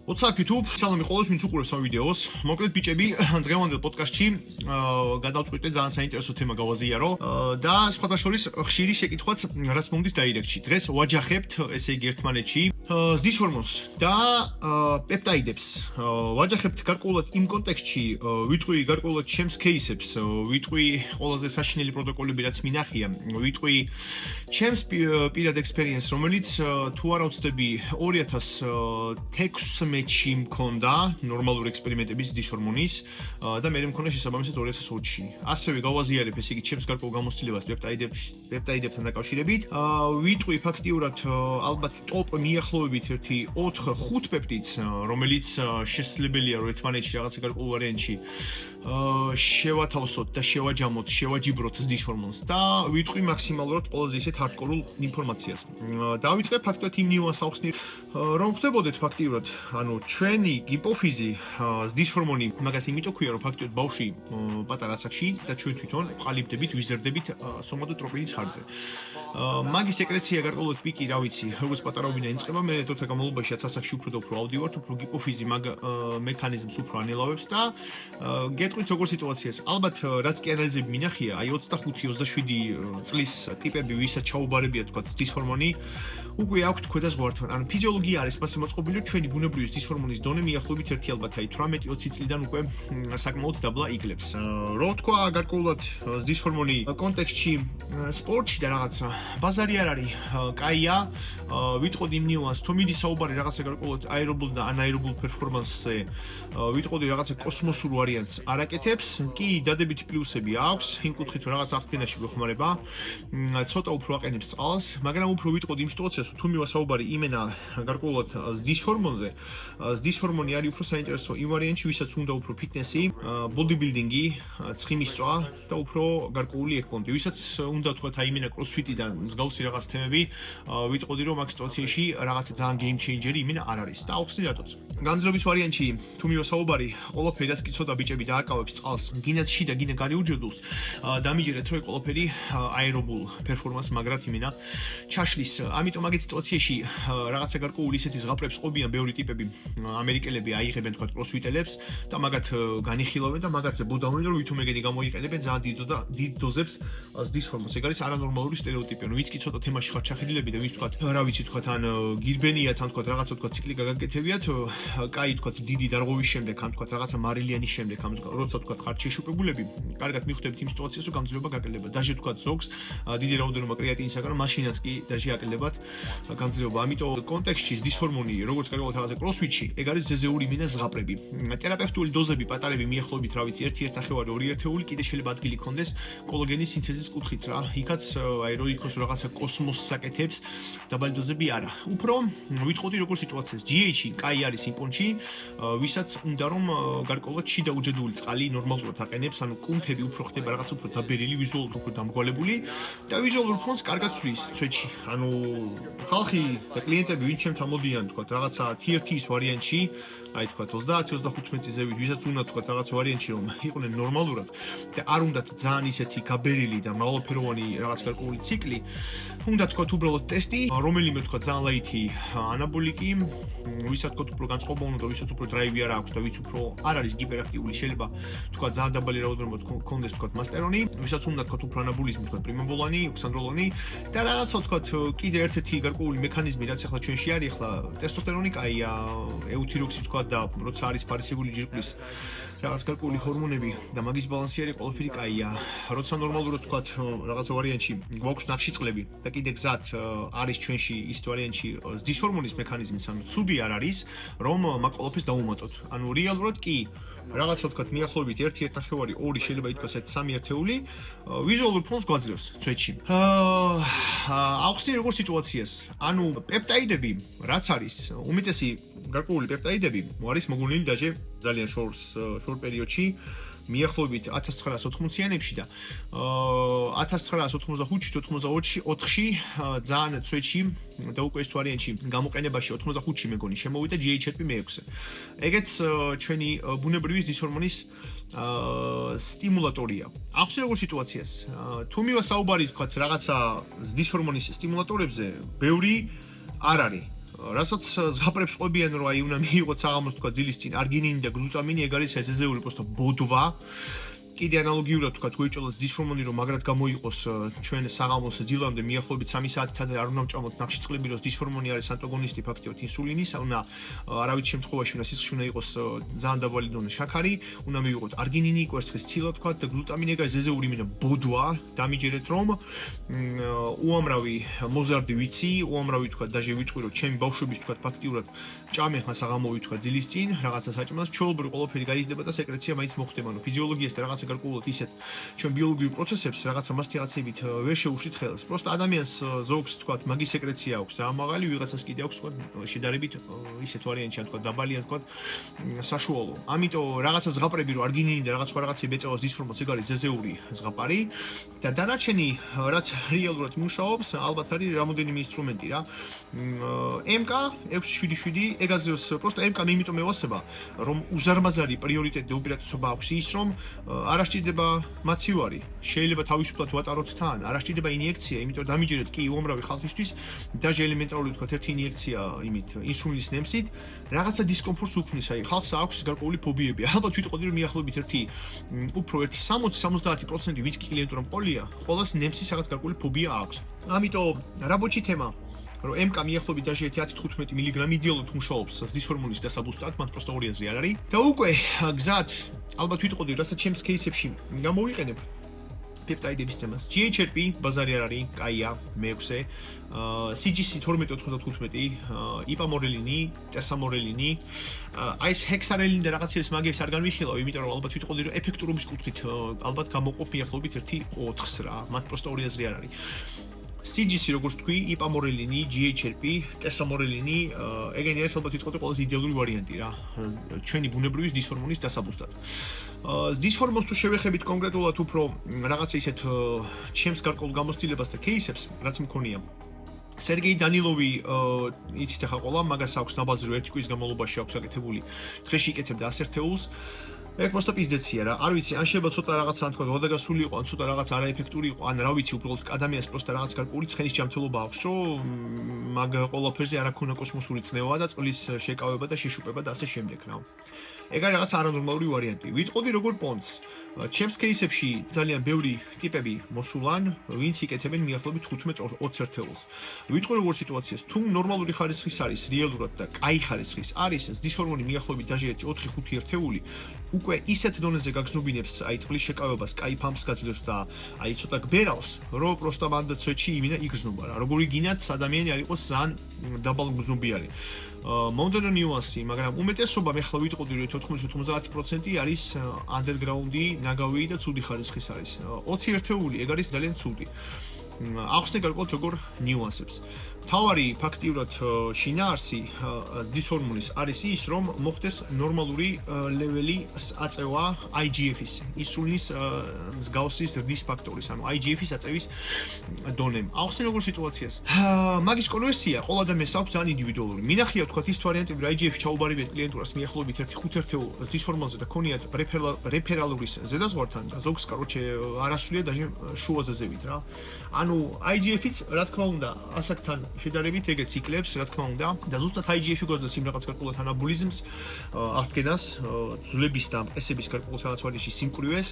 What's up YouTube? Სალამი ყველას, ვინც უყურებს ამ ვიდეოს. მოკლედ ბიჭები, დღევანდელ პოდკასტში გადავწყვიტე ძალიან საინტერესო თემა გავაზიარო და სხვათა შორის ხშირი შეკითხვაც რაც მომდის დაირექტში. დღეს ვაჯახებთ, ესე იგი ერთმანეთში ზდის ჰორმონს და პეპტაიდებს. ვაჯახებთ გარკვეულად იმ კონტექსტში, ვიტყვი გარკვეულად ჩემს кейსებს, ვიტყვი ყველაზე საშინელი პროტოკოლები რაც მინახია, ვიტყვი ჩემს პირად ექსპერიენს, რომელიც თუ არა ვცდები 2016-ში მქონდა ნორმალური ექსპერიმენტები ზდის ჰორმონის და მე მქონდა შესაბამისად 2020-ში. ასევე გავაზიარებ, ესე იგი ჩემს გარკვეულ გამოცდილებას პეპტაიდებთან დაკავშირებით. ვიტყვი ფაქტიურად ალბათ ტოპ მიახლოებით ერთი 4-5 პეპტიდს, რომელიც შესაძლებელია რომ ერთმანეთში რაღაცა გარკვეულ ვარიანტში შევათავსოთ და შევაჯამოთ, შევაჯიბროთ ზდის ჰორმონს და ვიტყვი მაქსიმალურად ყველაზე ისეთ ჰარდკორულ ინფორმაციას. დავიწყებ ფაქტობრივად იმ ნიუანსს ახსნით, რომ ხდებოდეთ ფაქტიურად, ანუ ჩვენი ჰიპოფიზი ზდის ჰორმონი მაგას იმიტომ ქვია, რომ ფაქტიურად ბავშვი პატარა ასაკში და ჩვენ თვითონ ყალიბდებით, ვიზრდებით სომატოტროპინის ხარჯზე. მაგის სეკრეცია გარკვეულად პიკი, რა ვიცი, როგორც პატარაობიდან იწყება, მე თორე განმავლობაში ასაკში უფრო და უფრო ავდივართ, უფრო ჰიპოფიზი მაგ მექანიზმს უფრო ანელავებს და გეტყვით როგორ სიტუაციას. ალბათ რაც კი ანალიზები მინახია, აი 25-27 წლის ტიპები, ვისაც ჩაუბარებია თქვა ზდის ჰორმონი, უკვე აქვთ ქვედა ზღვართან. ანუ ფიზიოლოგია არის მასე მოწყობილი, რომ ჩვენი ბუნებრივი ზდის ჰორმონის დონე მიახლოებით ერთი ალბათ აი 18-20 წლიდან უკვე საკმაოდ დაბლა იკლებს. რო თქვა გარკვეულად ზდის ჰორმონი კონტექსტში სპორტში და რაღაცა ბაზარი არ არის, კაია, ვიტყოდი იმ ნიუანსს, თუ მიდის საუბარი რაღაცა გარკვეულად აერობულ და ანაერობულ პერფორმანსზე, ვიტყოდი რაღაცა კოსმოსურ ვარიანტს არაკეთებს, კი დადებითი პლუსები აქვს, იმ კუთხით რომ რაღაც აღდგენაში გვეხმარება, ცოტა უფრო აყენებს წყალს, მაგრამ უფრო ვიტყოდი იმ სიტუაციას, თუ მივა საუბარი იმენა გარკვეულად ზდის ჰორმონზე, ზდის ჰორმონი არის უფრო საინტერესო იმ ვარიანტში, ვისაც უნდა უფრო ფიტნესი, ბოდიბილდინგი, ცხიმისწვა და უფრო გარკვეული ექპონტი, ვისაც უნდა თქვათ აი იმენა კროსფიტი და მსგავსი რაღაც თემები, ვიტყოდი რომ მაგ სიტუაციაში რაღაცა ძალიან გეიმ ჩეინჯერი იმენა არ არის და აუხსნი რატოც. განძრობის ვარიანტში თუ მივა საუბარი, ყველაფერიც კი ცოტა ბიჭები დააკავებს წყალს, გინდათ შიდა, გინდა გარე უჯრედულს, დამიჯერეთ რომ ყველაფერი აერობულ პერფორმანსს მაგრად იმენა ჩაშლის. ამიტომ მაგ სიტუაციაში რაღაცა გარკვეული ისეთი ზღაპრებს ყოფიან ბევრი ტიპები, ამერიკელები აიღებენ თქვა კროსფიტელებს და მაგათ განიხილავენ და მაგათზე ბუდავენ რომ ვითომ ეგენი გამოიყენებენ ძალიან დიდ დოზებს ზდის ჰორმონს. ეგ არის არანორმალური სტერეოტიპი. ანუ ვინც კი ცოტა თემაში ხარ ჩახედილები და ვინც თქვა რა ვიცი თქვა თან გირბენიათ, ან თქვა რაღაცა თქვა ციკლი გაგაკეთებიათ, კაი თქვა დიდი დარღვევის შემდეგ, ან თქვა რაღაცა მარილიანის შემდეგ, ამ როცა თქვა ხარ შეშუპებულები, კარგად მიხვდებით იმ სიტუაციას, რომ გამძლეობა გაკელდება. დაჟე თქვა ზოგს დიდი რაოდენობა კრეატინისაგან, მაშინაც კი დაჟე აკელდებათ გამძლეობა. ამიტომ კონტექსტში ზდის ჰორმონი, როგორც გარკვეულად რაღაცა კროსფიტში, ეგ არის ზეზეული მინა ზღაპრები. თერაპევტული დოზები პატარები მიახლოებით, რა ვიცი, 1.5 2 ერთეული, კიდე შეიძლება ადგილი ქონდეს კოლაგენის სინთეზის კუთხით რა. იქაც აი რო იქოს რაღაცა კოსმოსს აკეთებს, დაბალი დოზები არა. უფრო ვიტყოდი როგორ სიტუაციას. GH-ი კაი არის იმპონჩი, ვისაც უნდა რომ გარკვეულად შიდა უჯრედული წყალი ნორმალურად აყენებს, ანუ კუნთები უფრო ხდება რაღაც უფრო დაბერილი, ვიზუალურად უფრო დამრგვალებული და ვიზუალურ ფონს კარგად ცვლის ცვეთში. ანუ ხალხი და კლიენტები ვინც ჩემთან მოდიან, თქვა რაღაცა tier 10-ის ვარიანტში, აი თქვა 30-35 წიზევით, ვისაც უნდა თქვა რაღაც ვარიანტში რომ იყვნენ ნორმალურად და არ უნდათ ძალიან ისეთი გაბერილი და მრავალფეროვანი რაღაც გარკვეული ციკლი, უნდა თქვა უბრალოდ ტესტი, რომელიმე თქვა ძალიან ლაითი ანაბოლიკი, ვისაც თქვა უფრო განწყობა უნდა, ვისაც უფრო დრაივი არ აქვს და ვიც უფრო არ არის გიპერაქტიული, შეიძლება თქვა ძალიან დაბალი რაოდენობა ქონდეს თქვა მასტერონი, ვისაც უნდა თქვა უფრო ანაბოლიზმი, თქვა პრიმებოლანი, ოქსანდროლონი და რაღაცა თქვა კიდე ერთ-ერთი გარკვეული მექანიზმი, რაც ახლა ჩვენში არის, ახლა ტესტოსტერონი კაია, ეუთიროქსი თქვა და როცა არის ფარისებული ჯირკვლის რაღაც გარკვეული ჰორმონები და მაგის ბალანსი არის ყველაფერი კაია. როცა ნორმალურად თქვა რაღაცა ვარიანტში გვაქვს ნახშირწყლები და კიდე გზად არის ჩვენში ის ვარიანტში ზდის ჰორმონის მექანიზმიც, ანუ ცუდი არ არის, რომ მაგ ყველაფერს დაუმატოთ. ანუ რეალურად კი რაღაცა თქვა მიახლოებით 1.5 2 შეიძლება ითქვას 3 ერთეული, ვიზუალურ ფონს გვაძლევს ცვეთში. ახსნი როგორ სიტუაციას. ანუ პეპტაიდები, რაც არის, უმეტესი გარკვეული პეპტაიდები არის მოგონილი დაჟე ძალიან შორ პერიოდში, მიახლოებით 1980-იანებში და 1995-94-ში ძალიან ცვეთში და უკვე ეს ვარიანტში გამოყენებაში 85-ში მეგონი შემოვიდა GH-ები მე-6. ეგეც ჩვენი ბუნებრივი ზდის ჰორმონის სტიმულატორია. ახსნი როგორ სიტუაციას. თუ მივა საუბარი თქვათ რაღაცა ზდის ჰორმონის სტიმულატორებზე, ბევრი არ არის. რასაც ზღაპრებს ყვებიან, რომ აი უნდა მიიღოთ საღამოს თქვა ძილის წინ არგინინი და გლუტამინი, ეგ არის ეზეზეული просто ბოდვა. კიდე ანალოგიურად თქვა თუ ეჭოლოთ ზის ჰორმონი რომ მაგრად გამოიყოს ჩვენ საღამოს ძილამდე მიახლოებით 3 საათიდან არ უნდა ვჭამოთ ნახშირწყლები რომ ზის ჰორმონი არის ანტაგონისტი ფაქტიურად ინსულინის, უნდა არავით შემთხვევაში უნდა სისხლში უნდა იყოს ძალიან დაბალი დონის შაქარი, უნდა მივიღოთ არგინინი, კვერცხის ცილა თქვა და გლუტამინი, ეგ არის ეზეული მინდა ბოდვა, დამიჯერეთ რომ უამრავი მოზარდი ვიცი, უამრავი თქვა დაჟე ვიტყვი რომ ჩემი ბავშვების თქვა ფაქტიურად ჭამე ხან საღამოვი თქვა ძილის წინ, რაღაცა საჭმელს, ჩვეულებრივ ყველაფერი გაიზრდება და სეკრეცია მაინც მოხდება, ნუ ფიზიოლოგიას და რაღაცა გარკვეულად ისეთ ჩვენ ბიოლოგიურ პროცესებს რაღაცა მასტიაცებით ვერ შეუშვით ხელს. Просто ადამიანს ზოგს თქვა მაგის სეკრეცია აქვს, ამაღალი ვიღაცას კიდე აქვს თქვა შედარებით ისეთ ვარიანტში თქვა დაბალია თქვა საშუალო. ამიტომ რაღაცა ზღაპრები რომ არგინინი და რაღაც სხვა რაღაცები ეწევას ზის ჰორმონს, ეგ არის ზეზეული ზღაპარი და დანარჩენი რაც რეალურად მუშაობს, ალბათ არის რამოდენიმე ინსტრუმენტი რა. MK 677 ეგ აზრს просто MK მე იმიტომ მევასება, რომ უზარმაზარი პრიორიტეტი და უპირატესობა აქვს ის, რომ არ ასჭირდება მაცივარი, შეიძლება თავისუფლად ვატაროთ თან, არ ასჭირდება ინიექცია, იმიტომ დამიჯერეთ კი უამრავი ხალხისთვის, დაჟე ელემენტარული თქვა ერთი ინიექცია იმით ინსულინის ნემსით, რაღაცა დისკომფორტს უქმნის, აი ხალხს აქვს გარკვეული ფობიები. ალბათ ვიტყოდი რომ მიახლოებით ერთი 60-70% ვინც კი კლიენტურა მყოლია, ყოველს ნემსის რაღაც გარკვეული ფობია აქვს. ამიტომ რაბოჩი თემა რომ MK მიახლოებით დაჟე 10-15 მგ იდეალურად მუშაობს ზის ჰორმონის დასაბუსტად, მან просто ორი აზრი არ არის. და უკვე გზად ალბათ ვიტყოდი, რასაც ჩემს кейსებში გამოვიყენებ პეპტაიდების თემას. GHRP ბაზარი არ არის, კაია, მე-6, CGC 1295, იპამორელინი, ტესამორელინი, აი ეს ჰექსარელინი და რაღაცების მაგებს არ განვიხილავ, იმიტომ რომ ალბათ ვიტყოდი, რომ ეფექტურობის კუთხით ალბათ გამოყოფ მიახლოებით 1-4-ს რა, მათ просто ორი აზრი არ არის. CGC როგორც თქვი, იპამორელინი, GHRP, ტესამორელინი, ეგენი არის ალბათ ვიტყოდი ყველაზე იდეალური ვარიანტი რა, ჩვენი ბუნებრივი ზის ჰორმონის დასაბუსტად. ზის ჰორმონს თუ შევეხებით კონკრეტულად უფრო რაღაცა ისეთ ჩემს გარკვეულ გამოცდილებას და кейსებს, რაც მქონია. სერგეი დანილოვი იცით ახლა ყოლა, მაგას აქვს ნაბაზრი 1 კვირის განმავლობაში აქვს გაკეთებული. დღეში იკეთებდა 100 ერთეულს. ეგ просто პიზდეცია რა. არ ვიცი, ან შეიძლება ცოტა რაღაცა ან თქვა გადაგასული იყო, ან ცოტა რაღაც არაეფექტური იყო, ან რა ვიცი, უბრალოდ ადამიანს просто რაღაც გარკვეული ცხენის ჯანმრთელობა აქვს, რომ მაგ ყველაფერზე არ აქვს კოსმოსური წნევა და წყლის შეკავება და შეშუპება და ასე შემდეგ რა. ეგ არის რაღაც არანორმალური ვარიანტი. ვიტყოდი როგორ პონტს. ჩემს кейსებში ძალიან ბევრი ტიპები მოსულან, ვინც იკეთებენ მიახლოებით 15-20 ერთეულს. ვიტყვი როგორ სიტუაციას, თუ ნორმალური ხარისხის არის რეალურად და კაი ხარისხის არის, ზის ჰორმონი მიახლოებით დაჟე 4-5 ერთეული, უკვე ისეთ დონეზე გაგზნობინებს აი წყლის შეკავებას, კაი ფამს გაძლევს და აი ცოტა გბერავს, რომ просто მანდ ცვეთში იმენა იგრძნობა რა. როგორი გინათ ადამიანი არ იყოს ძალიან დაბალგზნობიარი. მომდენო ნიუანსი, მაგრამ უმეტესობა მე ხლა ვიტყოდი რომ 90-90% არის ანდერგრაუნდი, ნაგავი და ცუდი ხარისხის არის. 20 ერთეული ეგ არის ძალიან ცუდი. ახსნე გარკვეულად როგორ ნიუანსებს. თავარი ფაქტიურად შინაარსი ზის ჰორმონის არის ის, რომ მოხდეს ნორმალური ლეველი აწევა IGF-ის, ინსულინის მსგავსი ზრდის ფაქტორის, ანუ IGF-ის აწევის დონემ. ახსნე როგორ სიტუაციას. მაგის კონვერსია ყველა ადამიანს აქვს ძალიან ინდივიდუალური. მინახია თქვა ის ვარიანტები, რომ IGF-ი ჩაუბარებიათ კლიენტურას მიახლოებით 1-5 ერთეულ ზის ჰორმონზე და ქონიათ რეფერალურის ზედაზღვართან და ზოგს კაროჩე არასულია დაჟე შუაზე ზევით რა. ანუ IGF-იც რა თქმა უნდა ასაკთან შედარებით ეგეც იკლებს, რა თქმა უნდა, და ზუსტად IGF-ი გვაძლევს იმ რაღაც გარკვეულ ანაბოლიზმს, აღდგენას, ძვლების და მყესების გარკვეულ რაღაც ვარიანტში სიმკვრივეს.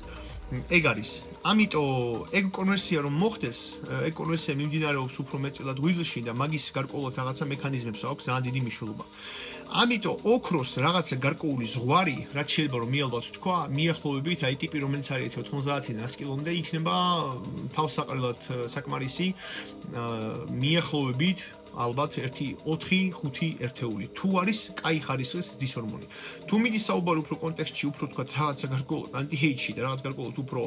ეგ არის. ამიტომ ეგ კონვერსია რომ მოხდეს, ეგ კონვერსია მიმდინარეობს უფრო მეტწილად ღვიძლში და მაგის გარკვეულ რაღაცა მექანიზმებს აქვს ძალიან დიდი მნიშვნელობა. ამიტომ ოქროს რაღაცა გარკვეული ზღვარი, რაც შეიძლება რომ მიალბათ თქვა, მიახლოებით აი ტიპი რომელიც არის 90-დან 100 კილომდე იქნება თავსაყრელად საკმარისი მიახლოებით ალბათ 1-4-5 ერთეული. თუ არის კაი ხარისხის ზის ჰორმონი. თუ მიდის საუბარი უფრო კონტექსტში, უფრო თქვა რაღაცა გარკვეულ ანტი-ჰეიჯში და რაღაც გარკვეულ უფრო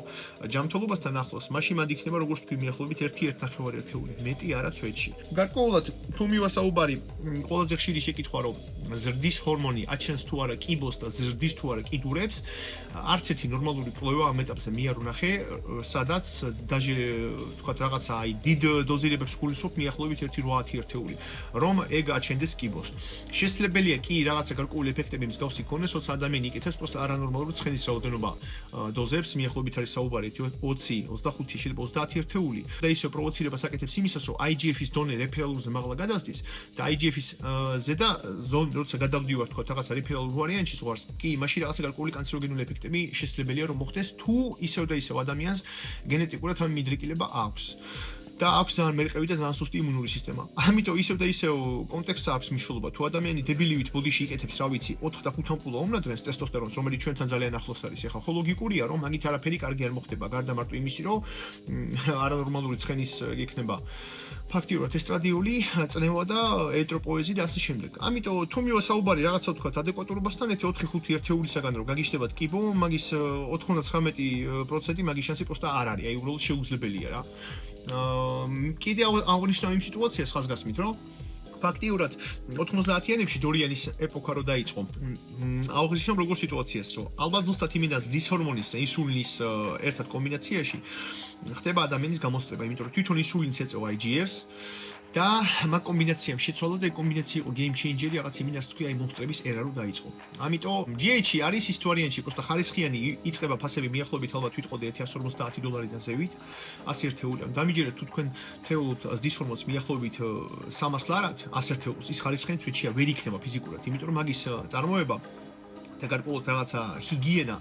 ჯანმრთელობასთან ახლოს, მაშინ მანდ იქნება როგორც თქვი მიახლოებით 1-1.5 ერთეული, მეტი არა ცვეთში. გარკვეულად თუ მივა საუბარი, ყველაზე ხშირი შეკითხვა რომ ზრდის ჰორმონი აჩენს თუ არა კიბოს და ზრდის თუ არა კიდურებს, არც ერთი ნორმალური კვლევა ამ ეტაპზე მე არ ვნახე, სადაც დაჟე თქვა რაღაცა აი დიდ დოზირებებს გულისხმობ მიახლოებით 1-8 ერთეული, რომ ეგ აჩენდეს კიბოს. შესაძლებელია კი რაღაცა გარკვეული ეფექტები მსგავსი ქონდეს, როცა ადამიანი იკეთებს просто არანორმალური ცხენის რაოდენობა დოზებს, მიახლოებით არის საუბარი 20, 25, შეიძლება 30 ერთეული და ისე პროვოცირებას აკეთებს იმისას, რომ IGF-ის დონე რეფერალურზე მაღლა გადასდის და IGF-ის ზედა ზონი როცა გადავდივარ თქვა რაღაცა რეფერალურ ვარიანტში ზღვარს, კი, მაშინ რაღაცა გარკვეული კანცეროგენული ეფექტები შესაძლებელია რომ მოხდეს თუ ისევ და ისევ ადამიანს გენეტიკურად ამ მიდრეკილება აქვს. და აქვს ძალიან მერყევი და ძალიან სუსტი იმუნური სისტემა. ამიტომ ისევ და ისევ კონტექსტს აქვს მნიშვნელობა. თუ ადამიანი დებილივით ბოდიში იკეთებს, რა ვიცი, 4 და 5 ამპულა უმნადრენს ტესტოსტერონს, რომელიც ჩვენთან ძალიან ახლოს არის. ეხლა ხო ლოგიკურია, რომ მაგით არაფერი კარგი არ მოხდება, გარდა მარტო იმისი, რომ არანორმალური ცხენის იქნება ფაქტიურად ესტრადიული, წნევა და ერიტროპოეზი და ასე შემდეგ. ამიტომ თუ მივა საუბარი რაღაცა ვთქვათ ადეკვატურობასთან, 4-5 ერთეულისაგან რომ გაგიშდებათ კიბო, მაგის 99% მაგის შანსი პროსტა არ არის. აი უბრალოდ შეუძლებელია რა. კიდე აღნიშნავ იმ სიტუაციას ხაზგასმით, რომ ფაქტიურად 90-იანებში დორიანის ეპოქა რო დაიწყო. აღნიშნავ როგორ სიტუაციას, რომ ალბათ ზუსტად იმენას დის ჰორმონის და ინსულინის ერთად კომბინაციაში ხდება ადამიანის გამოსწრება, იმიტომ რომ თვითონ ინსულინიც ეწევა IGF-ს და მაგ კომბინაციამ შეცვალა და ეგ კომბინაცია იყო game changer-ი, რაღაც იმენას თქვი აი მონსტრების ერა რო დაიწყო. ამიტომ GH-ი არის ის ვარიანტი, просто ხარისხიანი იწყება ფასები მიახლოებით ალბათ ვიტყოდი $150-დან ზევით, 100 ერთეული. დამიჯერეთ თუ თქვენ თეოლოთ ზდის ჰორმონს მიახლოებით 300 ლარად, 100 ერთეულს, ის ხარისხიანი ცვეთშია ვერ იქნება ფიზიკურად, იმიტომ რომ მაგის წარმოება და გარკვეულად რაღაცა ჰიგიენა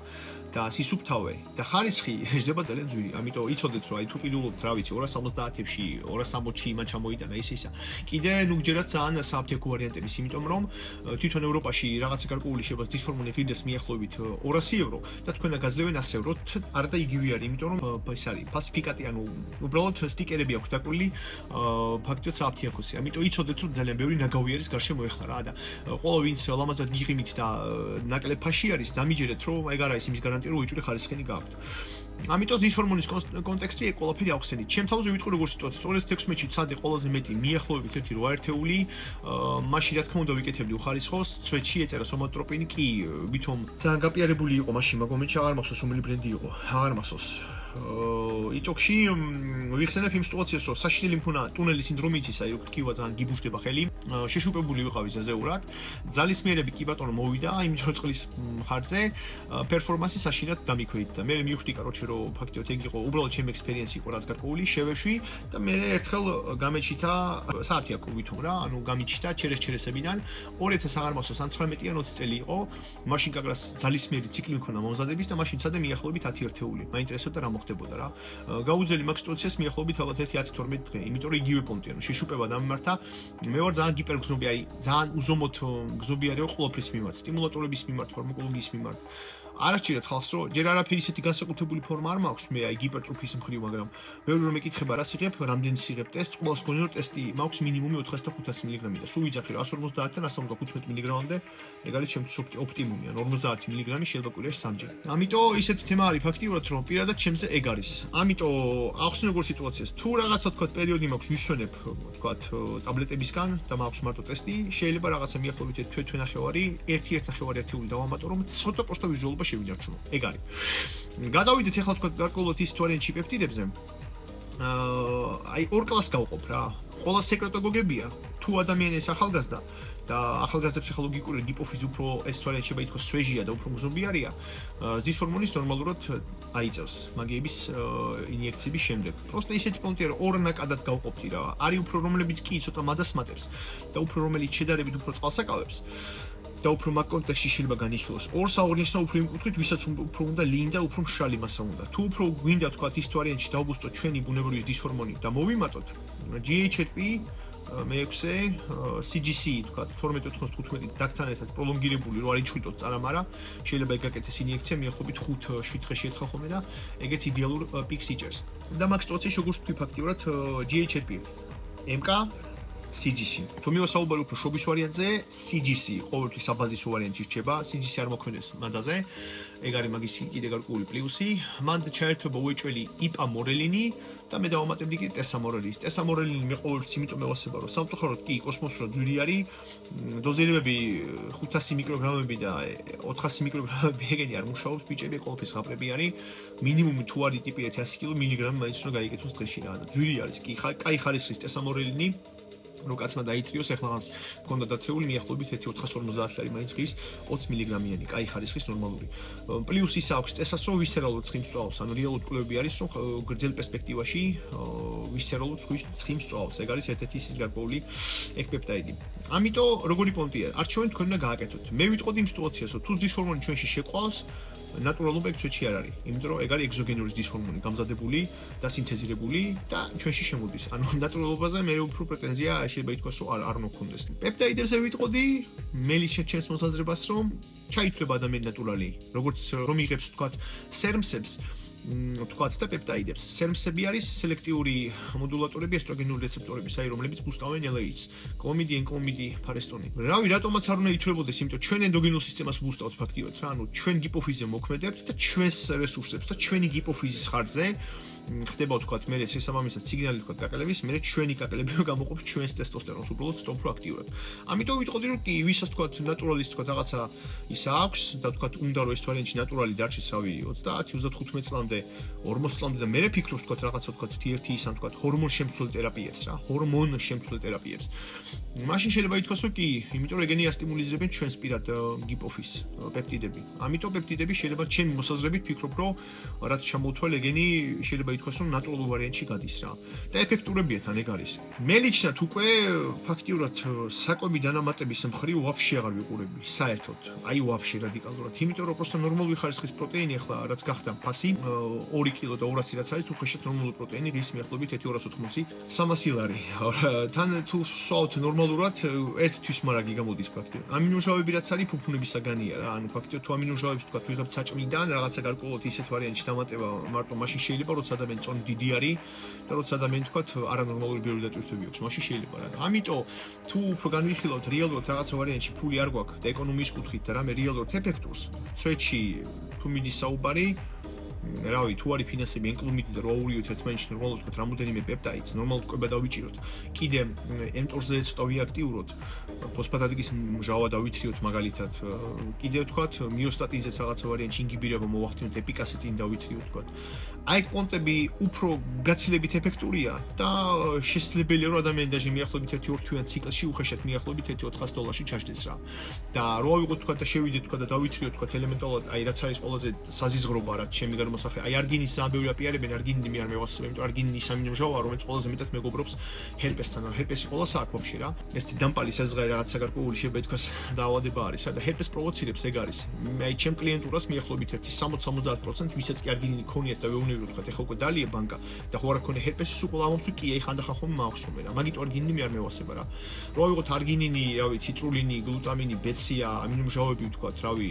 და სისუფთავე და ხარისხი ჟდება ძალიან ძვირი. ამიტომ იცოდეთ რომ აი თუ ყიდულობთ, რა ვიცი, 270-ში, 260-ში იმან ჩამოიტანა ისა. კიდე ნუგჯერად ძალიან საფთიაქო ვარიანტების, იმიტომ რომ თვითონ ევროპაში რაღაცა გარკვეული შეება ზდის ჰორმონი ყიდეს მიახლოებით €200 და თქვენ გაზრევენ 100 ევროთ, არ და იგივე არის, იმიტომ რომ ეს არის ფასიფიკატი, ანუ უბრალოდ სტიკერები აქვს დაკვირილი ფაქტიურად საფთიაქოსი. ამიტომ იცოდეთ რომ ძალიან ბევრი ნაგავი არის გარშემო ეხლა რა და ყოველ ვინც ლამაზად გიღიმით და ნაკლებ ფაში არის, დამიჯერეთ რომ ეგ არ არის იმის რომ უჭირი ხარისხიანი გაქვთ. ამიტომ ზის ჰორმონის კონტექსტი ეგ ყველაფერი ახსენით. ჩემ თავზე ვიტყვი როგორ სიტუაცია. 2016-ში ცადე ყველაზე მეტი მიახლოებით 1 ერთეული, მაშინ რა თქმა უნდა ვიკეთებდი უხარისხოს, ცვეთში ეწერა სომატროპინი, კი, ვითომ ძალიან გაპიარებული იყო მაშინ მაგ მომენტში, აღარ მახსოვს რომელი ბრენდი იყო. აღარ მახსოვს. იტოქში ვიხსენებ იმ სიტუაციას, რომ საშინელი მქონა ტუნელის სინდრომი იცის, აი როგორ თქვა ძალიან გიბუშდება ხელი, შეშუპებული ვიყავი ზეზეურად. ძალისმიერები კი ბატონო მოვიდა, იმიტომ რომ წყლის ხარჯზე პერფორმანსი საშინად დამიქვეით და მე მივხვდი კაროჩე რომ ფაქტიოდ ეგ იყო უბრალოდ ჩემი ექსპერიენსი იყო რაც გარკვეული შევეშვი და მე ერთხელ გამეჩითა საათიაკო ვითომ რა, ანუ გამიჩითა ჩერესებიდან 2000 აღარ მახსოვს 19 ან 20 წელი იყო, მაშინ კაგრას ძალისმიერი ციკლი მქონა მომზადების და მაშინ ცადე მიახლოებით 10 ერთეული. მაინტერესებდა რა მოხდებოდა რა. გაუძელი მაგ სიტუაციას მიახლოებით ალბათ 1-10-12 დღე, იმიტომ რომ იგივე პონტი, ანუ შეშუპება დამემართა. მე ვარ ძალიან გიპერგზნობი, აი ძალიან უზომოდ გზნობი არის ყველაფრის მიმართ, სტიმულატორების მიმართ, ფარმაკოლოგიის მიმართ. არ აღჭირეთ ხალხს, რომ ჯერ არაფერი ისეთი განსაკუთრებული ფორმა არ მაქვს, მე აი გიპერტროფიის მხრივ, მაგრამ ბევრი რომ ეკითხება რა სიღებ, რამდენი სიღებ ტესტს, ყოველს გონი რომ ტესტი მაქვს მინიმუმი 400-500 მგ და სულ ვიძახი რომ 150-დან 175 მგ-მდე, ეგ არის ჩემთვის ოპტიმუმი, ან 50 მგ შეიძლება კვირაში 3 ჯერ. ამიტომ ისეთი თემა არის ფაქტიურად, რომ პირადად ჩემზე ეგ არის. ამიტომ ახსნე როგორ სიტუაციას, თუ რაღაცა თქვა პერიოდი მაქვს ვისვენებ, თქვა ტაბლეტებისგან და მაქვს მარტო ტესტი, შეიძლება რაღაცა მიახლოებით თვე-თვენახევარი, 1-1.5 ერთეული დავამატო, რომ ცოტა პროსტა ვიზუალობა შევინარჩუნო. ეგ არის. გადავიდეთ ახლა თქვა გარკვეულად ის ვარიანტში პეპტიდებზე. აი ორ კლასს გავყოფ რა. ყველა სეკრეტო გოგებია. თუ ადამიანი ეს ახალგაზრდა და ახალგაზრდა ფსიქოლოგიური ჰიპოფიზი უფრო ეს ვარიანტი შეიძლება ითქვას სვეჟია და უფრო მგზნობიარია, ზის ჰორმონის ნორმალურად აიწევს მაგიების ინიექციების შემდეგ. პროსტა ისეთი პონტია რომ ორ ნაკადად გავყოფდი რა. არის უფრო რომლებიც კი ცოტა მადასმატებს და უფრო რომელიც შედარებით უფრო წყალსაკავებს. და უფრო მაგ კონტექსტში შეიძლება განიხილოს. ორს აღნიშნავ უფრო იმ კუთხით, ვისაც უფრო უნდა ლინ და უფრო მშრალი მასა უნდა. თუ უფრო გვინდა თქვა ის ვარიანტში დავუბრუნდეთ ჩვენი ბუნებრივი ზის ჰორმონი და მოვიმატოთ GHRP მე-6 CGC თქვა 12-95 დაგთან ერთად პროლონგირებული რო არ იჩვიდოთ წარამარა, შეიძლება ეგ გაკეთდეს ინიექცია მიახლოებით 5-7 დღეში ერთხელ ხოლმე და ეგეც იდეალურ პიკს იჭერს. და მაგ სიტუაციაში როგორ ვთქვი ფაქტიურად GHRP MK CGC. თუ მივასაუბარი უფრო შობის ვარიანტზე, CGC ყოველთვის საბაზისო ვარიანტში რჩება, CGC არ მოქმედებს მანდაზე. ეგ არის მაგის კიდე გარკვეული პლუსი. მანდ ჩაერთვება უეჭველი იპამორელინი და მე დავამატებდი კიდე ტესამორელინის. ტესამორელინი მე ყოველთვის იმიტომ მევასება, რომ სამწუხაროდ კი კოსმოსურად ძვირი არის. დოზირებები 500 მიკროგრამები და 400 მიკროგრამები ეგენი არ მუშაობს, ბიჭები ყოველთვის ღაპრები არის. მინიმუმი თუ არის ტიპი 100 კილო მილიგრამი მაინც უნდა გაიგეთოს დღეში რა. ძვირი არის კი, კაი ხარისხის ტესამორელინი. რო კაცმა დაითრიოს, ეხლა მქონდა დათრეული მიახლოებით 1.450 ლარი მაინც ღირს 20 მგ-იანი, კაი ხარისხის ნორმალური. პლუს ის აქვს წესას, რომ ვისერალოდ ცხიმს წვავს, ანუ რეალურად კვლევები არის, რომ გრძელ პერსპექტივაში ვისერალოდ ცხიმს წვავს. ეგ არის ერთ-ერთი ის გარკვეული ექპეპტაიდი. ამიტომ როგორი პონტია, არჩევანი თქვენ უნდა გააკეთოთ. მე ვიტყოდი იმ სიტუაციას, რომ თუ ზრდის ჰორმონი ჩვენში შეყვავს, ნატურალობა ეგ ჩვენში არ არის, იმიტომ რომ ეგ არის ეგზოგენური ზრდის ჰორმონი, გამზადებული და სინთეზირებული და ჩვენში შემოდის. ანუ ნატურალობაზე მე უფრო პრეტენზია შეიძლება ითქვას, რომ არ უნდა გქონდეს. პეპტაიდებზე ვიტყოდი, მელიქ ჩემს მოსაზრებას, რომ ჩაითვლება ადამიანი ნატურალი, როგორც რომ იღებს თქვათ სერმსებს, თქვათ და პეპტაიდებს. სერმსები არის სელექტიური მოდულატორები ესტროგენული რეცეპტორების, აი რომლებიც ბუსტავენ LH-ს, კომიდი, ენკომიდი, ფარესტონი. რავი, რატომაც არ უნდა ითვლებოდეს, იმიტომ ჩვენ ენდოგენურ სისტემას ბუსტავთ ფაქტიურად რა, ანუ ჩვენ გიპოფიზზე მოქმედებთ და ჩვენს რესურსებს და ჩვენი გიპოფიზის ხარჯზე ხდება თქვათ მე შესაბამისად სიგნალი თქვათ კაკელების, მე ჩვენი კაკელები გამოყოფს ჩვენს ტესტოსტერონს უბრალოდ სტოპ რო აქტიურად. ამიტომ ვიტყოდი რომ კი ვისაც თქვათ ნატურალის თქვათ რაღაცა ის აქვს და თქვათ უნდა რომ ეს ვარიანტი ნატურალი დარჩეს რავი 30-35 წლამდე 40 წლამდე და მე ფიქრობ თქვათ რაღაცა თქვათ T1 ის ან თქვათ ჰორმონ შემცველ თერაპიებს რა, ჰორმონ შემცველ თერაპიებს. მაშინ შეიძლება ითქვას რომ კი, იმიტომ რომ ეგენი ასტიმულიზირებენ ჩვენს პირად გიპოფიზს პეპტიდები. ამიტომ პეპტიდები შეიძლება ჩემი მოსაზრებით ფიქრობ რომ რაც ჩამოთვალ ეგენი შეიძლება ითქვას რომ ნატურალურ ვარიანტში გადის რა. და ეფექტურებია თან ეგ არის. მე ლიჩნად უკვე ფაქტიურად საკვები დანამატების მხრივ ვაფშე აღარ ვიყურები საერთოდ. აი ვაფშე რადიკალურად. იმიტომ რომ პროსტა ნორმალური ხარისხის პროტეინი ახლა რაც გახდა ფასი 2 კილო და 200 რაც არის უხეშად ნორმალური პროტეინი რის მიახლოებით 1.280 300 ლარი. თან თუ სვავთ ნორმალურად ერთ თვის მარაგი გამოდის ფაქტიურად. ამინომჟავები რაც არის ფუფუნების საგანია რა. ანუ ფაქტიურად თუ ამინომჟავებს თქვა ვიღებ საჭმიდან რაღაცა გარკვეულად ისეთ ვარიანტში დამატება მარტო მაშინ შეიძლება როცა ადამიანი წონი დიდი არის და როცა ადამიანი თქვა არანორმალური ბიოლოგიური დატვირთვები აქვს, მაშინ შეიძლება რა. ამიტომ თუ უფრო განვიხილავთ რეალურად რაღაცა ვარიანტში ფული არ გვაქვს და ეკონომიის კუთხით და რამე რეალურად ეფექტურს, წვეთში თუ მიდის საუბარი რავი, თუ არის ფინანსები ენკლუმიდი და რო აურიოთ ერთმანეთში ნორმალურად თქვა რამოდენიმე პეპტაიდს, ნორმალურად კვება დავიჭიროთ. კიდე mTOR-ზე ცოტა ვიაქტიუროთ, ფოსფატადიკის მჟავა დავითრიოთ მაგალითად. კიდე თქვა მიოსტატინზეც რაღაცა ვარიანტში ინგიბირება მოვახდინოთ, ეპიკასეტინი დავითრიოთ თქვა. აი პონტები უფრო გაცილებით ეფექტურია და შესაძლებელია რომ ადამიანი დაჟე მიახლოებით 1-2 თვიან ციკლში უხეშად მიახლოებით $400 ჩაჯდეს რა. და რო ავიღოთ თქვა და შევიდეთ თქვა და დავითრიოთ თქვა ელემენტალურად, აი რაც არის ყველაზე საზიზღრობა რა, ჩემი მოსახე. აი არგინის ძალიან ბევრი აპირებენ, არგინინი მე არ მევასწრებ, იმიტომ არგინინი ის ამინომჟავაა, რომელიც ყველაზე მეტად მეგობრობს ჰერპესთან. ჰერპესი ყოველას აქვს ვაფშე რა. ეს დამპალი საზღარი რაღაცა გარკვეული შეიძლება ითქვას დაავადება არის და ჰერპეს პროვოცირებს ეგ არის. აი ჩემ კლიენტურას მიახლოებით 60-70% ვისაც კი არგინინი ქონიათ და ვეუბნები თქვა, ეხლა უკვე დალია ბანკა და ხო არ აქონია ჰერპესი სულ ამომსვი კი აი ხანდახან ხომ მაახსოვე რა. მაგით არგინინი მე არ მევასება რა. რო ავიღოთ არგინინი, რავი, ციტრულინი, გლუტამინი, ბეცია, ამინომჟავები თქვა, რავი,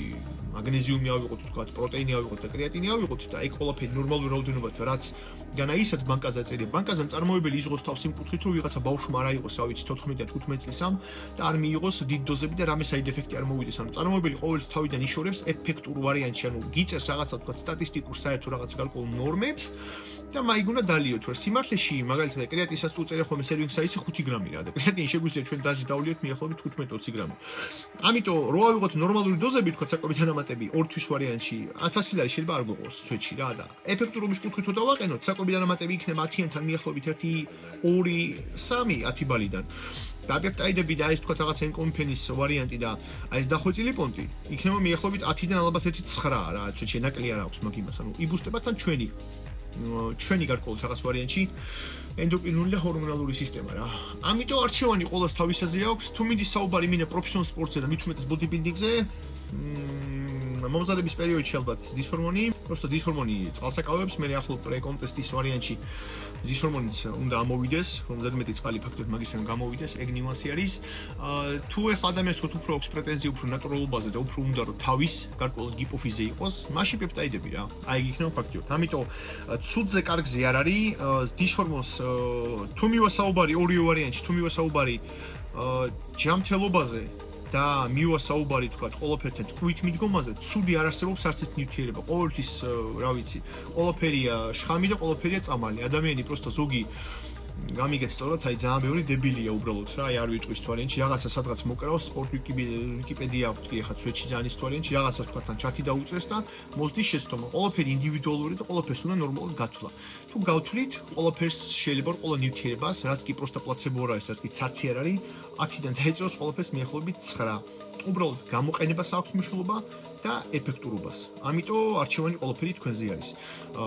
მაგნეზიუმი ავიღოთ თქვა, პროტეინი ავიღოთ და კრეატინი ავიღოთ და აი ყველაფერი ნორმალური რაოდენობა რაც განაისაც ბანკაზე წერია. ბანკაზე წარმოებელი იზღოს თავს იმ კუთხით, რომ ვიღაცა ბავშვმა არ აიღოს, რა ვიცი, 14-15 წლის ამ და არ მიიღოს დიდ დოზები და რამე საიდ ეფექტი არ მოვიდეს. ანუ წარმოებელი ყოველთვის თავიდან იშორებს ეფექტურ ვარიანტში, ანუ გიწევს რაღაცა თქვა სტატისტიკურ საერთო რაღაც გარკვეულ ნორმებს და მაიგ უნდა დალიოთ, რომ სიმართლეში მაგალითად კრეატინსაც უწერე ხოლმე სერვინგ საიზი 5 გრამი რა და კრეატინი შეგვიძლია ჩვენ დაჟე დავლიოთ მიახლოებით 15-20 გრამი. ამიტომ რო ავიღოთ ნორმალური დოზები თქვა საკვები დანამატები 2 თვის ვარიანტში 1000 ლარი შეიძლება არ გვეყოს წვეთში რა და ეფექტურობის კუთხით თუ დავაყენოთ საკვები დანამატები იქნება 10-დან მიახლოებით 1-2-3-10 ბალიდან. და პეპტაიდები და ეს თქვა რაღაც ენკომიფენის ვარიანტი და აი ეს დახვეწილი პონტი იქნება მიახლოებით 10-დან ალბათ 1-9 რა, წვეთში ნაკლი არ აქვს მაგ იმას, ანუ იბუსტება თან ჩვენი გარკვეულ რაღაც ვარიანტში ენდოკრინული და ჰორმონალური სისტემა რა. ამიტომ არჩევანი ყოველს თავისაზე აქვს. თუ მიდის საუბარი მინდა პროფესიონალ სპორტზე და მით უმეტეს ბოდიბილდინგზე, მომზადების პერიოდში ალბათ დისჰორმონი, просто დისჰორმონი წყალსაკავებს, მე ახლა პრეკონტესტის ვარიანტში დისჰორმონიც უნდა ამოვიდეს, რომ ზედმეტი წყალი ფაქტობრივად მაგისთან გამოვიდეს, ეგ ნიუანსი არის. თუ ახლა ადამიანს თქო უფრო აქვს პრეტენზია უფრო ნატურალობაზე და უფრო უნდა რომ თავის გარკვეულ გიპოფიზზე იყოს, მაშინ პეპტაიდები რა. აი იქნება ფაქტობრივად. ამიტომ ცუდზე კარგზე არ არის დისჰორმონს თუ მივა საუბარი ორივე ვარიანტში, თუ მივა საუბარი ჯამთელობაზე და მივა საუბარი თქვა ყველაფერთან ტკუით მიდგომაზე, ცუდი არ არსებობს არც ერთ ნივთიერება. ყოველთვის, რა ვიცი, ყველაფერია შხამი და ყველაფერია წამალი. ადამიანი პროსტა ზოგი გამიგეთ სწორად, აი ძალიან ბევრი დებილია უბრალოდ რა, აი არ ვიტყვის თუ არიანჩი რაღაცა სადღაც მოკრავს, სპორტ ვიკიპედია აქვს კი ახლა სვეტში ძალიან ის თუ არიანჩი რაღაცა თქვა თან ჩათი დაუწეს და მოსდის შეცდომა. ყველაფერი ინდივიდუალური და ყველაფერს უნდა ნორმალურად გათვლა. თუ გავთვლით, ყველაფერს შეიძლება ყველა ნივთიერებას, რაც კი პროსტა პლაცებო არ არის, რაც კი ცაცი არ არის, 10-დან დაეწევს ყველაფერს მიახლოებით 9. უბრალოდ გამოყენებას აქვს მნიშვნელობა და ეფექტურობას. ამიტომ არჩევანი ყველაფერი თქვენზე არის.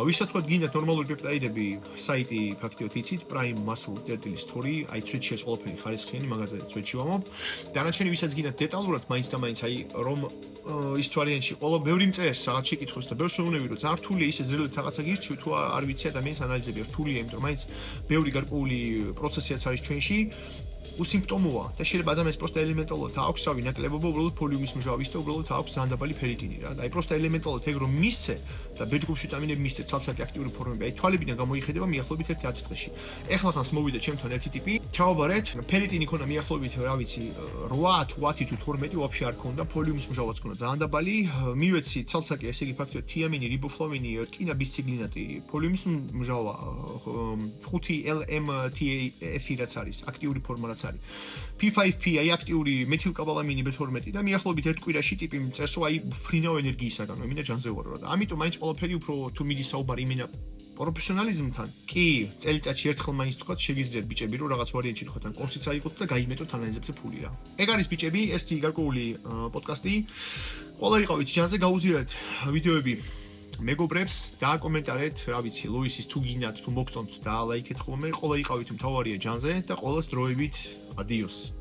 ვისაც თქვა გინდათ ნორმალური პეპტაიდები, საიტი ფაქტიურად იცით, Prime Muscle Story, აი Twitch-ში ეს ყველაფერი ხარისხიანი მაგაზე Twitch-ში ვამბობ. დანარჩენი ვისაც გინდათ დეტალურად მაინც და მაინც აი რომ ის თვარიანში ყველა ბევრი მწერს რაღაც შეკითხვებს და ბევრს ვეუბნები რომ ძალიან რთულია ისე ზრდით რაღაცა გირჩევ თუ არ ვიცი ადამიანის ანალიზები რთულია, იმიტომ რომ მაინც ბევრი გარკვეული პროცესიაც არის ჩვენში. უსიმპტომოა და შეიძლება ადამიანს პროსტა ელემენტალურად აქვს რავი ნაკლებობა უბრალოდ ფოლიუმის მჟავის და უბრალოდ აქვს ძალიან დაბალი ფერიტინი რა. აი პროსტა ელემენტალურად ეგ რომ მისცე და ბეჭდგუფ ვიტამინები მისცე ცალ-ცალკე აქტიური ფორმები, აი თვალებიდან გამოიხედება მიახლოებით 1-10 დღეში. ეხლა ხანს მოვიდა ჩემთან ერთი ტიპი, ჩავაბარეთ, ფერიტინი ქონდა მიახლოებით რა ვიცი 8, 10 თუ 12 ვაფშე არ ქონდა, ფოლიუმის მჟავაც ქონდა ძალიან დაბალი, მივეცი ცალ-ცალკე ესე იგი ფაქტია თიამინი, რიბოფლავინი, რკინა, ბისციკლინატი, ფოლიუმის მჟავა 5-LMTAF რაც არის, აქტიური ფორმა რაც არის. P5P აი აქტიური მეთილკობალამინი B12 და მიახლოებით ერთ კვირაში ტიპი მწერს რომ აი ფრინავ ენერგიისაგან, მემინა ჯანზე ვარ რა და ამიტომ მაინც ყველაფერი უფრო თუ მიდის საუბარი იმინა პროფესიონალიზმთან, კი, წელიწადში ერთხელ მაინც თქვა შეგიძლიათ ბიჭები რომ რაღაც ვარიანტი თქვა თან კურსიც აიღოთ და გაიმეტოთ ანალიზებზე ფული რა. ეგ არის ბიჭები, ეს გარკვეული პოდკასტი. ყველა იყავით ჯანზე გაუზიარეთ ვიდეოები მეგობრებს და კომენტარეთ, რა ვიცი, ლუისის თუ გინდათ, თუ მოგწონთ და ლაიქეთ ხოლმე, ყველა იყავით მთავარია ჯანზე და ყველას დროებით ადიოს.